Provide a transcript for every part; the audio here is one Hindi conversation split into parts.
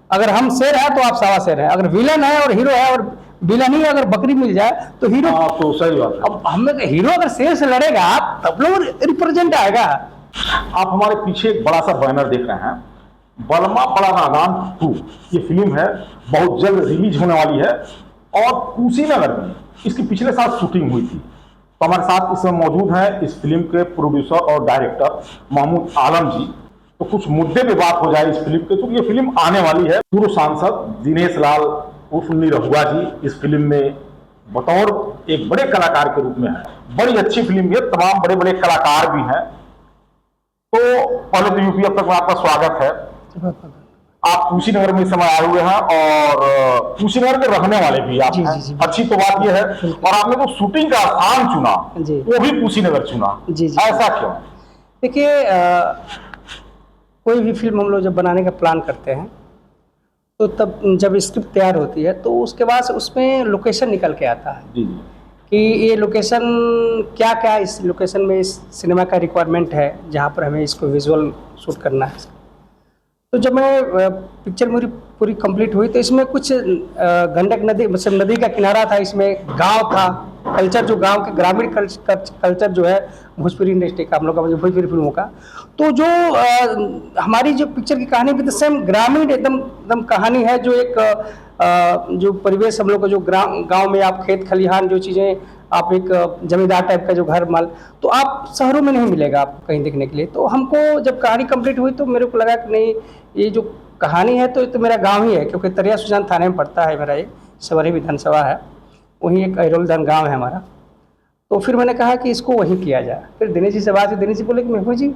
अगर हम शेर है तो आप सवा शेर है, अगर विलन है और हीरो है और विलन ही अगर बकरी मिल जाए तो हीरो। तो सही बात है। अब हमें हीरो अगर शेर से लड़ेगा तब लोग रिप्रेजेंट आएगा। आप हमारे पीछे एक बड़ा सा बैनर देख रहे हैं, बलमा बड़ा नादान 2। ये फिल्म है, बहुत जल्द रिलीज होने वाली है और कुशीनगर में इसकी पिछले साल शूटिंग हुई थी। तो हमारे साथ इस समय मौजूद हैं इस फिल्म के प्रोड्यूसर और डायरेक्टर महमूद आलम जी। तो कुछ मुद्दे पे बात हो जाए इस फिल्म के, क्योंकि ये फिल्म आने वाली है। पूर्व सांसद दिनेश लाल उर्फ निरहुआ जी इस फिल्म में बतौर एक बड़े कलाकार के रूप में है। बड़ी अच्छी फिल्म है, तमाम बड़े बड़े कलाकार भी हैं। तो पहले तो यूपी अब तक में आपका स्वागत है। आप कुशीनगर में इस समय आए हुए हैं और कुशीनगर के रहने वाले भी आप हैं। अच्छी तो बात यह है, और आपने जो शूटिंग का स्थान चुना वो भी कुशीनगर चुना, ऐसा क्यों? देखिए, कोई भी फिल्म हम लोग जब बनाने का प्लान करते हैं तो तब जब स्क्रिप्ट तैयार होती है तो उसके बाद उसमें लोकेशन निकल के आता है जी। कि ये लोकेशन क्या क्या इस लोकेशन में इस सिनेमा का रिक्वायरमेंट है जहाँ पर हमें इसको विजुअल शूट करना है। तो जब मैं पिक्चर मेरी पूरी कंप्लीट हुई तो इसमें कुछ गंडक नदी, मतलब नदी का किनारा था, इसमें गांव था, कल्चर जो गांव के ग्रामीण कल्चर जो है भोजपुरी इंडस्ट्री का, हम लोग का भोजपुरी फिल्मों का, तो जो हमारी जो पिक्चर की कहानी भी तो सेम ग्रामीण एकदम कहानी है। जो एक जो परिवेश हम लोग का जो गांव में आप खेत खलिहान जो चीज़ें आप एक जमींदार टाइप का जो घर माल, तो आप शहरों में नहीं मिलेगा आपको कहीं देखने के लिए। तो हमको जब कहानी कंप्लीट हुई तो मेरे को लगा कि नहीं, ये जो कहानी है तो ये तो मेरा गांव ही है, क्योंकि तरिया सुजान थाने में पड़ता है मेरा, ये सवरी विधानसभा है, वहीं एक अहिरोलधान गाँव है हमारा। तो फिर मैंने कहा कि इसको वहीं किया जाए। फिर दिनेश जी से बात हुई, दिनेश जी बोले कि महबूब जी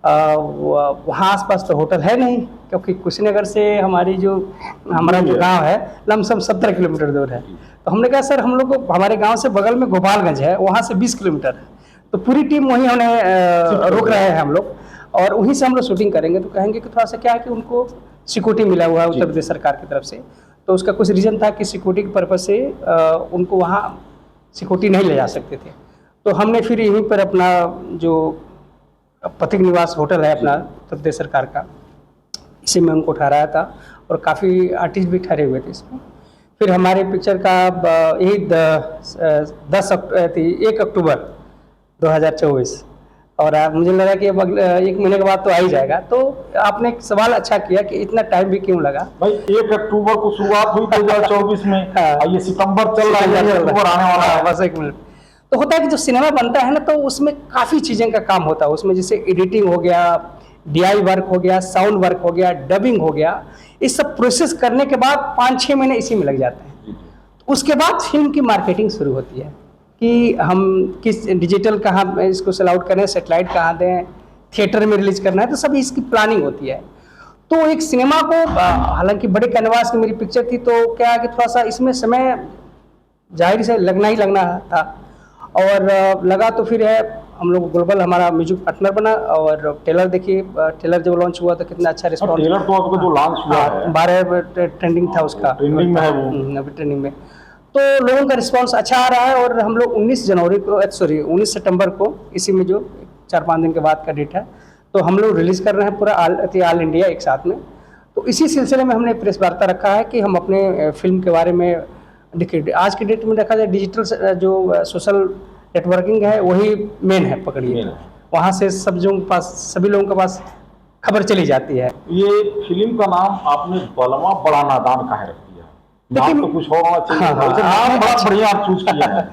वहाँ आसपास तो होटल है नहीं, क्योंकि कुशीनगर से हमारा जो गांव है लमसम 17 किलोमीटर दूर है। तो हमने कहा सर, हम लोग हमारे गांव से बगल में गोपालगंज है, वहाँ से 20 किलोमीटर है, तो पूरी टीम वहीं हमें रोक रहे हैं हम लोग, और वहीं से हम लोग शूटिंग करेंगे। तो कहेंगे कि थोड़ा सा क्या है कि उनको सिक्योरिटी मिला हुआ है उत्तर प्रदेश सरकार की तरफ से, तो उसका कुछ रीज़न था कि सिक्योरिटी के पर्पज़ से उनको वहाँ सिक्योरिटी नहीं ले जा सकते थे। तो हमने फिर यहीं पर अपना जो पथिक निवास होटल है अपना उत्तर प्रदेश सरकार का, इसी में उनको ठहराया था, और काफ़ी आर्टिस्ट भी ठहरे हुए थे इसमें। फिर हमारे पिक्चर का यही 1 अक्टूबर 2024, और मुझे लगा कि अब 1 महीने के बाद तो आ ही जाएगा। तो आपने एक सवाल अच्छा किया कि इतना टाइम भी क्यों लगा। भाई 1 अक्टूबर को शुरुआत हुई 2024 में, ये सितंबर चल रहा है, अक्टूबर आने वाला है, बस 1 मिनट। तो होता है कि जो सिनेमा बनता है ना, तो उसमें काफ़ी चीज़ें का काम होता है। उसमें जैसे एडिटिंग हो गया, DI वर्क हो गया, साउंड वर्क हो गया, डबिंग हो गया, इस सब प्रोसेस करने के बाद 5-6 महीने इसी में लग जाते हैं। उसके बाद फिल्म की मार्केटिंग शुरू होती है कि हम किस डिजिटल कहाँ इसको सेल आउट करें, सेटेलाइट कहाँ दें, थिएटर में रिलीज करना है, तो सभी इसकी प्लानिंग होती है। तो एक सिनेमा को हालांकि बड़े कैनवास की मेरी पिक्चर थी, तो क्या है कि थोड़ा सा इसमें समय जाहिर से लगना था, और लगा तो फिर है हम लोग ग्लोबल हमारा म्यूजिक पार्टनर बना। और ट्रेलर देखिए, ट्रेलर जब लॉन्च हुआ तो कितना अच्छा रिस्पॉन्स। ट्रेलर तो आपका जो लॉन्च हुआ है 12 ट्रेंडिंग था उसका, ट्रेंडिंग में है वो, अभी ट्रेंडिंग में, तो लोगों का रिस्पांस अच्छा आ रहा है। और हम लोग 19 सितंबर को, इसी में जो 4-5 दिन के बाद का डेट है, तो हम लोग रिलीज़ कर रहे हैं पूरा ऑल इंडिया एक साथ में। तो इसी सिलसिले में हमने प्रेस वार्ता रखा है कि हम अपने फिल्म के बारे में, देखिए आज की डेट में देखा जाए डिजिटल जो सोशल नेटवर्किंग है वही मेन है, पकड़िए, वहाँ से सभी लोगों के पास खबर चली जाती है। ये फिल्म का नाम आपने बलमा बड़ा नादान काहे रख दिया? नाम तो कुछ होना चाहिए। नाम बड़ा बढ़िया चूज किया है।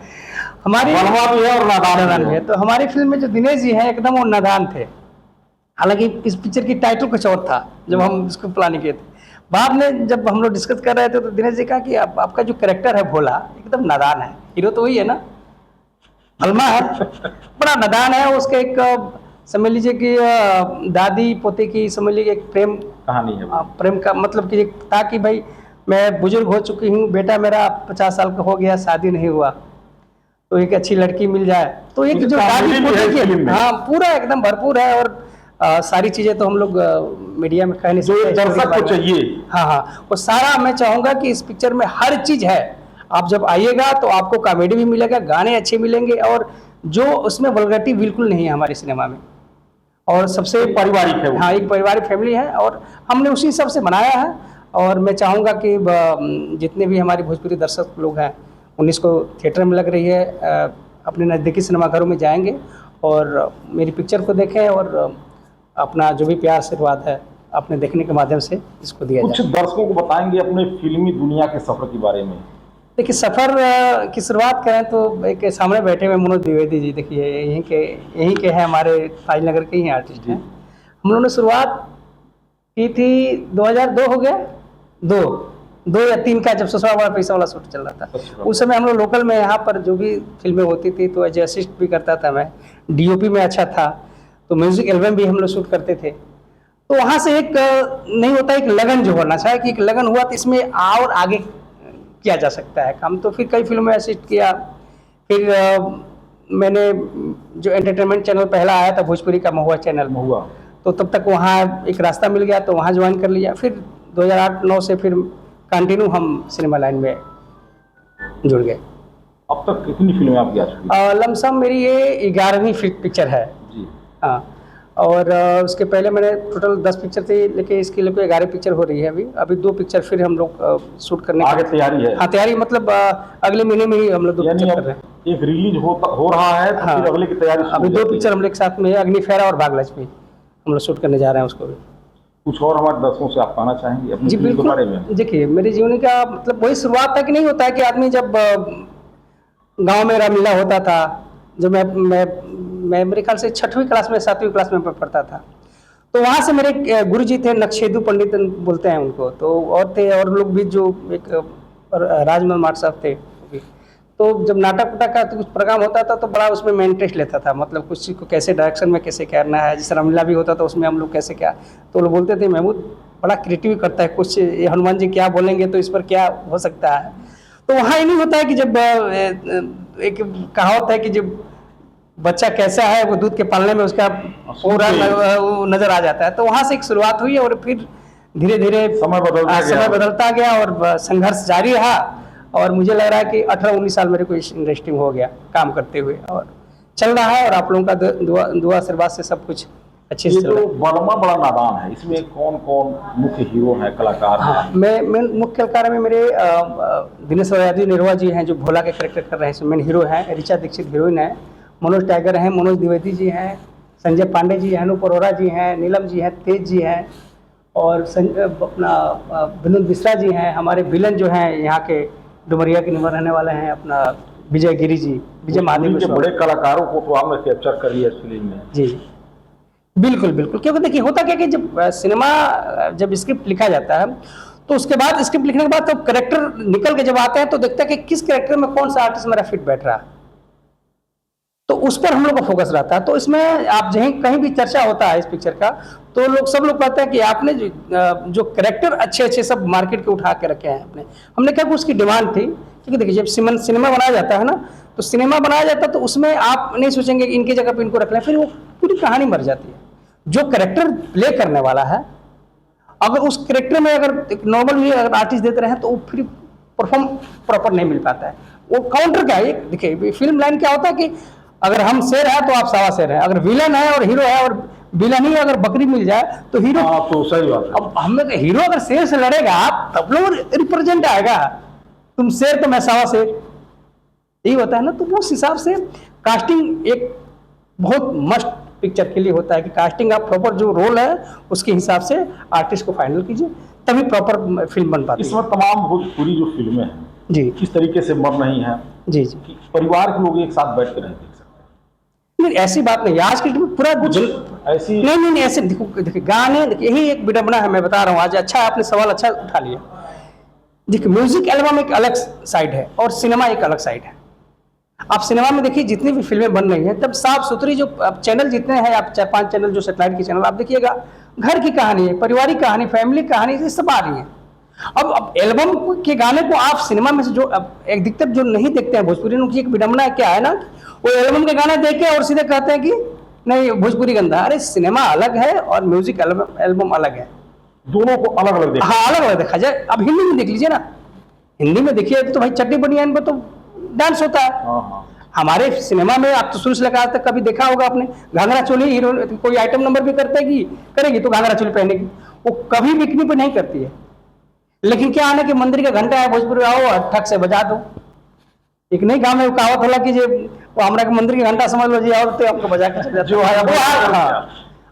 हमारी बलमा भी है और नादान भी है। तो हमारी फिल्म में जो दिनेश जी हैं एकदम वो नादान थे। हालांकि इस पिक्चर की टाइटल कुछ और था जब हम इसको प्लानिंग किए थे। बाद में जब हम लोग डिस्कस कर रहे थे तो दिनेश जी कहा कि आपका जो कैरेक्टर है भोला एकदम नादान है, हीरो तो वही है ना, बलमा है, बड़ा नादान है। उसके एक समझ लीजिए कि दादी पोते की समझ लीजिए एक प्रेम कहानी है, प्रेम का मतलब कि ताकि भाई मैं बुजुर्ग हो चुकी हूँ, बेटा मेरा 50 साल का हो गया, शादी नहीं हुआ, तो एक अच्छी लड़की मिल जाए। तो एक जो दादी पोते की, हाँ पूरा एकदम भरपूर है। और सारी चीज़ें तो हम लोग मीडिया में कह नहीं सकते, दर्शक को चाहिए। हाँ, वो सारा मैं चाहूँगा कि इस पिक्चर में हर चीज़ है। आप जब आइएगा तो आपको कॉमेडी भी मिलेगा, गाने अच्छे मिलेंगे, और जो उसमें वल्गैरिटी बिल्कुल नहीं है हमारे सिनेमा में। और सबसे पारिवारिक है, हाँ एक पारिवारिक फैमिली है, और हमने उसी हिसाब से बनाया है। और मैं चाहूँगा कि जितने भी हमारे भोजपुरी दर्शक लोग हैं 19 को थिएटर में लग रही है, अपने नज़दीकी सिनेमाघरों में जाएंगे और मेरी पिक्चर को देखें और अपना जो भी प्यार आशीर्वाद है अपने देखने के माध्यम से इसको दिया कुछ जाए। दर्शकों को बताएंगे अपने फिल्मी दुनिया के सफर के बारे में। देखिए सफ़र की शुरुआत करें तो एक सामने बैठे हुए मनोज द्विवेदी जी, देखिए यहीं के हैं, हमारे ताजनगर के ही आर्टिस्ट हैं। हम लोगों ने शुरुआत की थी 2002 हो गया, दो या 3 का, जब ससुराल वाला पैसा वाला शूट चल रहा था। उस समय हम लोग लोकल में यहाँ पर जो भी फिल्में होती थी तो एज असिस्ट भी करता था मैं, डीओपी में अच्छा था, तो म्यूजिक एल्बम भी हम लोग शूट करते थे। तो वहाँ से एक नहीं होता, एक लगन जो होना चाहिए कि एक लगन हुआ तो इसमें और आगे किया जा सकता है काम। तो फिर कई फिल्मों में असिस्ट किया। फिर मैंने जो एंटरटेनमेंट चैनल पहला आया था भोजपुरी का महुआ चैनल, महुआ, तो तब तक वहाँ एक रास्ता मिल गया तो वहाँ ज्वाइन कर लिया। फिर 2008-9 से फिर कंटिन्यू हम सिनेमा लाइन में जुड़ गए। अब तक कितनी फिल्में आपकी आ चुकी हैं? लमसम मेरी ये 11वीं पिक्चर है जी। हाँ। और उसके पहले मैंने टोटल 10 पिक्चर थी, लेकिन इसके लिए 11 पिक्चर हो रही है अभी 2 पिक्चर फिर हम लोग शूट करने आगे तैयारी है? हाँ तैयारी, मतलब अगले महीने में ही हम लोग 2 पिक्चर कर रहे हैं। एक रिलीज हो रहा है तो हाँ, फिर अगले की तैयारी अभी 2 पिक्चर हम लोग एक साथ में, अग्निफेरा और भागलक्ष्मी हम लोग शूट करने जा रहे हैं उसको भी। कुछ और हमारे दर्शकों से आप कहना चाहेंगे अपनी जी फिल्म के बारे में? बिल्कुल, देखिए मेरे जीवन का मतलब वही शुरुआत था कि नहीं होता है कि आदमी जब गांव में रामलीला होता था, जब मैं मेरे ख्याल से 6वीं क्लास में 7वीं क्लास में पढ़ता था, तो वहाँ से मेरे गुरु जी थे, नक्शेदू पंडित बोलते हैं उनको, तो और थे और लोग भी जो एक राजमल माट साहब थे। तो जब नाटक उटक का तो कुछ प्रोग्राम होता था तो बड़ा उसमें मैं इंटरेस्ट लेता था, मतलब कुछ चीज़ को कैसे डायरेक्शन में कैसे करना है। जैसे रामलीला भी होता था उसमें हम लोग कैसे क्या, तो लोग बोलते थे महमूद बड़ा क्रिएटिव करता है, कुछ ये हनुमान जी क्या बोलेंगे तो इस पर क्या हो सकता है। तो वहाँ ये नहीं होता है कि जब एक कहावत है कि जब बच्चा कैसा है वो दूध के पालने में उसका पूरा नजर आ जाता है। तो वहाँ से एक शुरुआत हुई और फिर धीरे धीरे समय बदलता गया और संघर्ष जारी रहा। और मुझे लग रहा है कि 18-19 साल मेरे को इंटरेस्टिंग हो गया काम करते हुए और चल रहा है, और आप लोगों का दुआ आशीर्वाद से सब कुछ अच्छे से चल रहा है। ये बलमा बड़ा नादान है, इसमें कौन कौन मुख्य हीरो हैं, कलाकार हैं? हाँ, मैं मुख्य कलाकार में मेरे दिनेश यादव निरवा जी हैं जो भोला के कैरेक्टर कर रहे हैं, इसमें मेन हीरो हैं। ऋचा दीक्षित हीरोइन है, मनोज टाइगर हैं, मनोज द्विवेदी जी हैं, संजय पांडे जी हैं, अनूप अरोड़ा जी हैं, नीलम जी हैं, तेज जी हैं, और अपना विनोद मिश्रा जी हैं। हमारे विलन जो हैं यहाँ के डुमरिया के निवास रहने वाले हैं अपना विजय गिरी जी, विजय महादेव के बड़े कलाकारों को तो आपने कैप्चर कर लिया इस फिल्म में। जी बिल्कुल बिल्कुल, क्योंकि देखिए होता क्या कि जब सिनेमा जब स्क्रिप्ट लिखा जाता है तो उसके बाद स्क्रिप्ट लिखने के बाद तो कैरेक्टर निकल के जब आते हैं तो देखते हैं कि किस कैरेक्टर में कौन सा आर्टिस्ट मेरा फिट बैठ रहा है, तो उस पर हम लोग का फोकस रहता है। तो इसमें आप कहीं भी चर्चा होता है इस पिक्चर का तो सब लोग कहते हैं कि आपने जो कैरेक्टर अच्छे सब मार्केट के उठा के रखे हैं आपने। हमने कहा कि उसकी डिमांड थी, क्योंकि देखिए जब सिनेमा बनाया जाता है ना, तो सिनेमा बनाया जाता है तो उसमें आप नहीं सोचेंगे कि इनकी जगह पर इनको रख लें, फिर वो पूरी कहानी मर जाती है। जो कैरेक्टर प्ले करने वाला है अगर उस कैरेक्टर में अगर एक नॉर्मल भी अगर आर्टिस्ट देते रहे तो वो फिर परफॉर्म प्रॉपर नहीं मिल पाता है। वो काउंटर क्या है, देखिए फिल्म लाइन क्या होता है कि अगर हम शेर है तो आप सवा शेर है, अगर विलन है और हीरो है और विलन ही अगर बकरी मिल जाए तो हीरो। तो सही बात है। अब हम लोग हीरो अगर शेर से लड़ेगा तब लोग रिप्रेजेंट आएगा, तुम शेर तो मैं सवा शेर, यही होता है ना। तो उस हिसाब से कास्टिंग एक बहुत मस्ट पिक्चर के लिए होता है कि कास्टिंग आप प्रॉपर जो रोल है उसके हिसाब से आर्टिस्ट को फाइनल कीजिए, तभी प्रॉपर फिल्म बन पाती है। इसमें तमाम भोजपुरी जो फिल्में हैं जी किस तरीके से मर रही हैं जी कि परिवार के लोग एक साथ बैठ कर नहीं देख सकते। नहीं ऐसी बात नहीं, आज की पूरा कुछ ऐसी नहीं ऐसे देखिए गाने, देखिए यही एक विडंबना है, मैं बता रहा हूँ आज। अच्छा आपने सवाल अच्छा उठा लिया। देखिए म्यूजिक एल्बम एक अलग साइड है और सिनेमा एक अलग साइड है। आप सिनेमा में देखिए जितनी भी फिल्में बन रही हैं तब साफ सुथरी जो चैनल जितने हैं, आप 4-5 चैनल जो सेटेलाइट के चैनल आप देखिएगा, घर की कहानी है, पारिवारिक कहानी, फैमिली कहानी, ये सब आ रही है। अब एल्बम के गाने को आप सिनेमा में से जो अधिकतर जो नहीं देखते हैं भोजपुरी, उनकी एक विडंबना क्या है ना, वो एल्बम के गाने देख के और सीधे कहते हैं कि नहीं भोजपुरी गंदा। अरे सिनेमा अलग है और म्यूजिक एल्बम अलग है, दोनों को अलग अलग देखा। हाँ अलग अलग देखा जाए। अब हिंदी में देख लीजिए ना, हिंदी में देखिए तो भाई चट्टी बनियान पर तो डांस होता है। हमारे सिनेमा में आप तो शुरू से लगा तक कभी देखा होगा आपने, घाघरा चोली हीरो कोई आइटम नंबर भी करेगी तो घाघरा चोली पहनेगी, वो कभी बिकनी पर नहीं करती है। लेकिन क्या है ना कि मंदिर का घंटा है भोजपुरी आओ और ठक से बजा दो। एक नहीं गाँव में कहावत होला कि जे वो हमरा के मंदिर का घंटा समझ लो जी और तो आपको बजा के चले जाते जो है वो वो हाँ,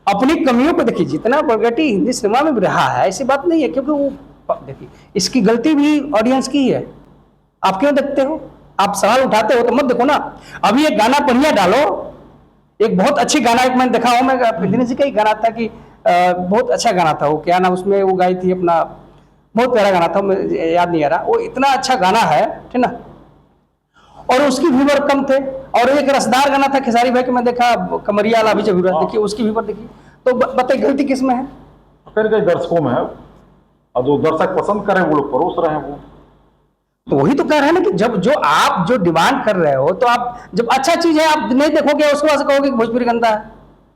अपनी कमियों को देखिए, जितना वल्गैरिटी हिंदी सिनेमा में भी रहा है ऐसी बात नहीं है, क्योंकि वो देखिए इसकी गलती भी ऑडियंस की है। आप क्यों देखते हो? आप सवाल उठाते हो तो मत देखो ना। अभी एक गाना बढ़िया डालो, एक बहुत अच्छी गाना एक मैंने देखा हूँ, मैं दिनेश जी का ही गाना था कि बहुत अच्छा गाना था वो, क्या नाम उसमें वो गाई थी अपना, बहुत प्यारा गाना था, मुझे याद नहीं आ रहा, वो इतना अच्छा गाना है, ठीक ना, और उसकी व्यूवर कम थे। और एक रसदार गाना था खेसारी भाई के, मैं देखा कमरिया वाला भी जब व्यूवर देखिए, उसकी व्यूवर देखिए, तो बताइए गलती किस में है? कहीं कहीं दर्शकों में है, और जो दर्शक पसंद करें वो लोग परोस रहे हैं वो। तो वही तो कह रहे हैं ना कि जब जो आप जो डिमांड कर रहे हो, तो आप जब अच्छा चीज है आप नहीं देखोगे, उसके बाद कहोगे कि भोजपुरी गंदा है,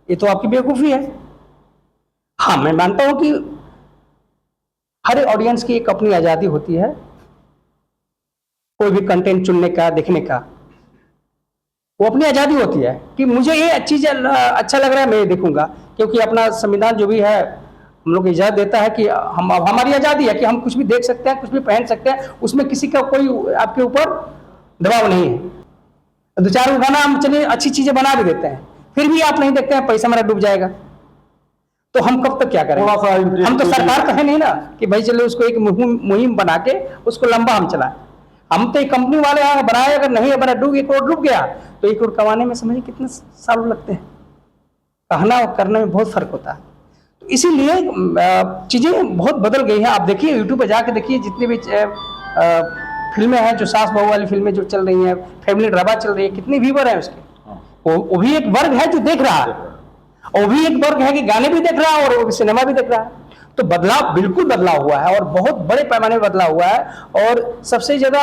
ये तो आपकी बेवकूफी है। हाँ, मैं मानता हूं कि हर ऑडियंस की एक अपनी आजादी होती है, कोई भी कंटेंट चुनने का, देखने का, वो अपनी आजादी होती है कि मुझे ये चीज अच्छा लग रहा है मैं ये देखूंगा, क्योंकि अपना संविधान जो भी है हम लोग को इजाजत देता है कि हम, हमारी आजादी है कि हम कुछ भी देख सकते हैं, कुछ भी पहन सकते हैं, उसमें किसी का कोई आपके ऊपर दबाव नहीं है। दो चार गाना हम चलिए अच्छी चीजें बना भी देते हैं, फिर भी आप नहीं देखते हैं, पैसा मेरा डूब जाएगा, तो हम कब तक क्या करेंगे? थोड़ा सा हम तो सरकार तो है नहीं ना कि भाई चलो उसको एक मुहिम बना के उसको लंबा हम चलाएं। हम तो एक कंपनी वाले यहाँ बनाए, अगर नहीं बना, 1 करोड़ डूब गया तो 1 करोड़ कमाने में समझिए कितने साल लगते हैं। कहना और करने में बहुत फर्क होता है। तो इसीलिए चीजें बहुत बदल गई हैं। आप देखिए यूट्यूब पे जाके देखिए, जितनी भी फिल्में हैं, जो सास बहू वाली फिल्में जो चल रही हैं, फैमिली ड्रामा चल रही है, कितनी व्यूवर है उसके। वो भी एक वर्ग है जो देख रहा है, और भी एक वर्ग है कि गाने भी देख रहा है और सिनेमा भी देख रहा है। तो बदलाव बिल्कुल बदलाव हुआ है, और बहुत बड़े पैमाने पर बदलाव हुआ है। और सबसे ज्यादा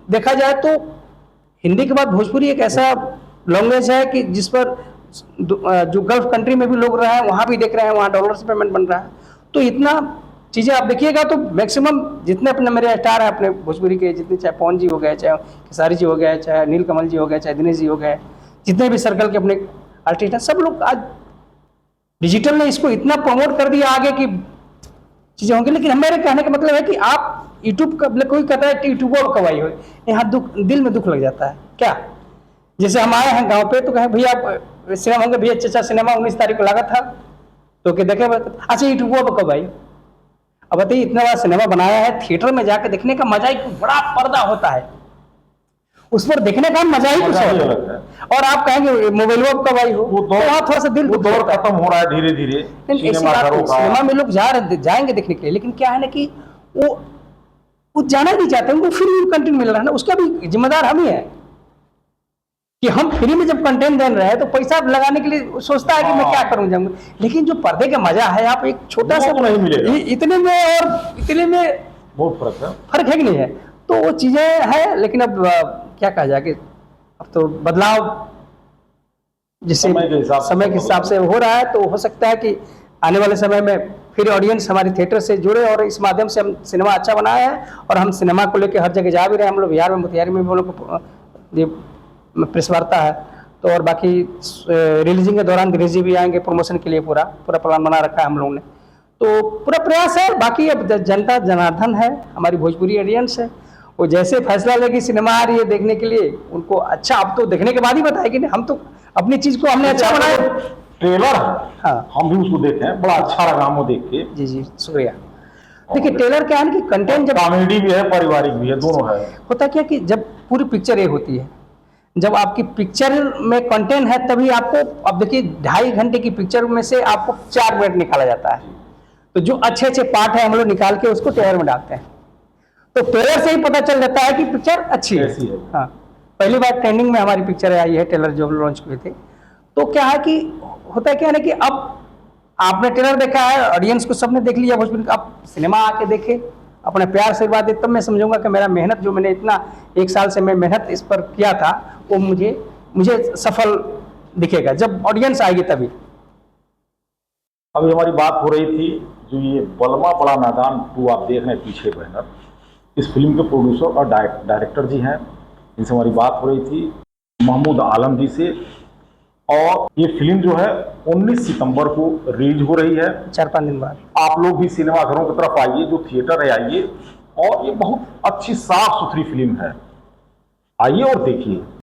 देखा जाए तो हिंदी के बाद भोजपुरी एक ऐसा लैंग्वेज है कि जिस पर जो गल्फ कंट्री में भी लोग रहे हैं वहां भी देख रहे हैं, वहां डॉलर से पेमेंट बन रहा है। तो इतना चीजें आप देखिएगा तो मैक्सिमम जितने अपने मेरे स्टार हैं अपने भोजपुरी के, जितने चाहे पवन जी हो गए, चाहे खेसारी जी हो गए, चाहे नील कमल जी हो गए, चाहे दिनेश जी हो गए, जितने भी सर्कल के अपने आर्टिस्ट हैं, सब लोग आज डिजिटल ने इसको इतना प्रमोट कर दिया आगे कि चीजें होंगी। लेकिन मेरे कहने का मतलब है कि आप यूट्यूब का, कोई कहता है कि यूट्यूब और कमाई हो, यहाँ दुख, दिल में दुख लग जाता है क्या। जैसे हम आए हैं गांव पे तो कहे भैया सिनेमा होंगे, भैया चाचा सिनेमा 19 तारीख को लगा था, तो कि देखे, अच्छा यूट्यूब पर कब आई। अब बताइए इतना बड़ा सिनेमा बनाया है, थिएटर में जाकर देखने का मजा ही बड़ा पर्दा होता है, उस पर देखने का मजा ही कुछ और है। और आप कहेंगे मोबाइल कब आई हो, वो दौर, तो थोड़ा सा दिल दौर खत्म हो रहा है धीरे धीरे सिनेमा में लोग जाएंगे देखने के लिए। लेकिन क्या है ना कि वो जाना नहीं चाहते, उनको फ्री कंटेंट मिल रहा है ना, उसका भी जिम्मेदार हम ही है कि हम फ्री में जब कंटेंट दे रहे हैं तो पैसा लगाने के लिए सोचता है कि मैं क्या करूं जाऊंगा। लेकिन जो पर्दे का मजा है, आप एक छोटा सा नहीं मिलेगा, इतने में और इतने में बहुत फर्क है कि नहीं है। तो वो चीजें हैं, लेकिन अब क्या कहा जाए कि अब तो बदलाव जिससे समय के हिसाब से हो रहा है, तो हो सकता है कि आने वाले समय में फिर ऑडियंस हमारी थिएटर से जुड़े, और इस माध्यम से हम सिनेमा अच्छा बनाया है, और हम सिनेमा को लेकर हर जगह जा भी रहे हैं। हम लोग बिहार में मोतिहारी में भी हम लोग को ये प्रेस वार्ता है, तो और बाकी रिलीजिंग के दौरान दिनेश जी भी आएंगे प्रमोशन के लिए, पूरा प्लान बना रखा है हम लोगों ने। तो पूरा प्रयास है। बाकी अब जनता जनार्दन है, हमारी भोजपुरी ऑडियंस है, वो जैसे फैसला लेगी सिनेमा आ रही है देखने के लिए, उनको अच्छा अब तो देखने के बाद ही बताएगी ना। हम तो अपनी चीज को हमने अच्छा बनाया। ट्रेलर हाँ, हम भी उसको देखे हैं, बड़ा अच्छा लगा हमको देख के। जी जी शुक्रिया। देखिए ट्रेलर क्या है ना कि कंटेंट जब कॉमेडी भी है, पारिवारिक भी है, दोनों है। होता क्या कि जब पूरी पिक्चर ये होती है, जब आपकी पिक्चर में कंटेंट है तभी आपको, अब देखिए 2.5 घंटे की पिक्चर में से आपको 4 मिनट निकाला जाता है। तो जो अच्छे अच्छे पार्ट है हम लोग निकाल के उसको ट्रेलर में डालते हैं, तो ट्रेलर से ही पता चल जाता है कि पिक्चर अच्छी है। हाँ, पहली बार ट्रेंडिंग में हमारी पिक्चर आई है, ट्रेलर जो लॉन्च हुए थे। तो क्या है कि होता है क्या है ना कि अब आपने ट्रेलर देखा है, ऑडियंस को सबने देख लिया भोजपुरी, अब सिनेमा आके देखे, अपने प्यार से बात दे, तब मैं समझूंगा कि मेरा मेहनत, जो मैंने इतना 1 साल से मैं मेहनत इस पर किया था, वो मुझे सफल दिखेगा जब ऑडियंस आएगी तभी। अभी हमारी बात हो रही थी जो ये बलमा बड़ा मैदान 2 आप देख रहे हैं पीछे बैनर, इस फिल्म के प्रोड्यूसर और डायरेक्टर जी हैं, इनसे हमारी बात हो रही थी महमूद आलम जी से। और ये फिल्म जो है 19 सितंबर को रिलीज हो रही है। 4-5 दिन बाद। आप लोग भी सिनेमाघरों की तरफ आइए, जो थिएटर है आइए, और ये बहुत अच्छी साफ सुथरी फिल्म है, आइए और देखिए।